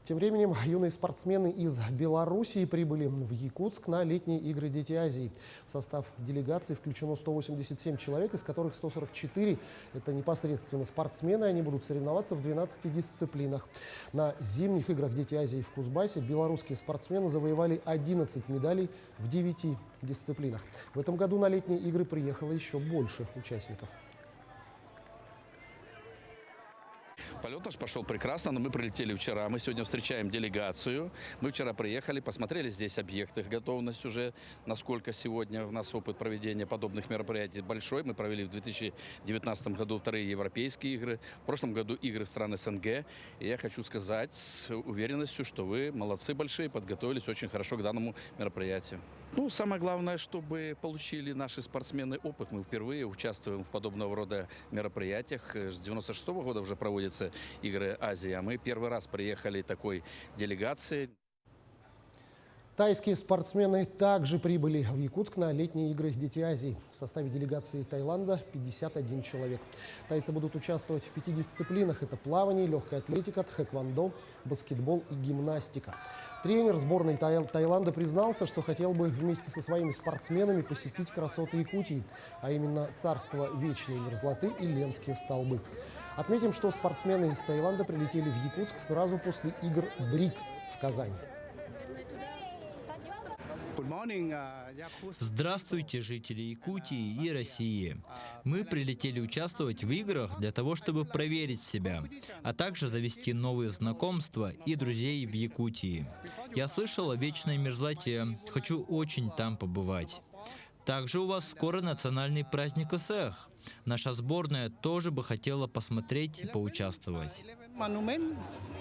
Тем временем юные спортсмены из Белоруссии прибыли в Якутск на летние игры «Дети Азии». В состав делегации включено 187 человек, из которых 144 – это непосредственно спортсмены. Они будут соревноваться в 12 дисциплинах. На зимних играх «Дети Азии» в Кузбассе белорусские спортсмены завоевали 11 медалей в 9 дисциплинах. В этом году на летние игры приехало еще больше участников. Полет наш пошел прекрасно, но мы прилетели вчера. Мы сегодня встречаем делегацию. Мы вчера приехали, посмотрели здесь объекты, их готовность уже, насколько сегодня у нас опыт проведения подобных мероприятий большой. Мы провели в 2019 году вторые европейские игры, в прошлом году игры стран СНГ. И я хочу сказать с уверенностью, что вы молодцы большие, подготовились очень хорошо к данному мероприятию. Ну, самое главное, чтобы получили наши спортсмены опыт. Мы впервые участвуем в подобного рода мероприятиях. С 96 года уже проводятся игры Азии, а мы первый раз приехали такой делегацией. Тайские спортсмены также прибыли в Якутск на летние игры «Дети Азии». В составе делегации Таиланда 51 человек. Тайцы будут участвовать в 5 дисциплинах. Это плавание, легкая атлетика, тхэквондо, баскетбол и гимнастика. Тренер сборной Таиланда признался, что хотел бы вместе со своими спортсменами посетить красоты Якутии, а именно царство вечной мерзлоты и Ленские столбы. Отметим, что спортсмены из Таиланда прилетели в Якутск сразу после игр БРИКС в Казани. Здравствуйте, жители Якутии и России. Мы прилетели участвовать в играх для того, чтобы проверить себя, а также завести новые знакомства и друзей в Якутии. Я слышал о вечной мерзлоте, хочу очень там побывать. Также у вас скоро национальный праздник СЭХ. Наша сборная тоже бы хотела посмотреть и поучаствовать.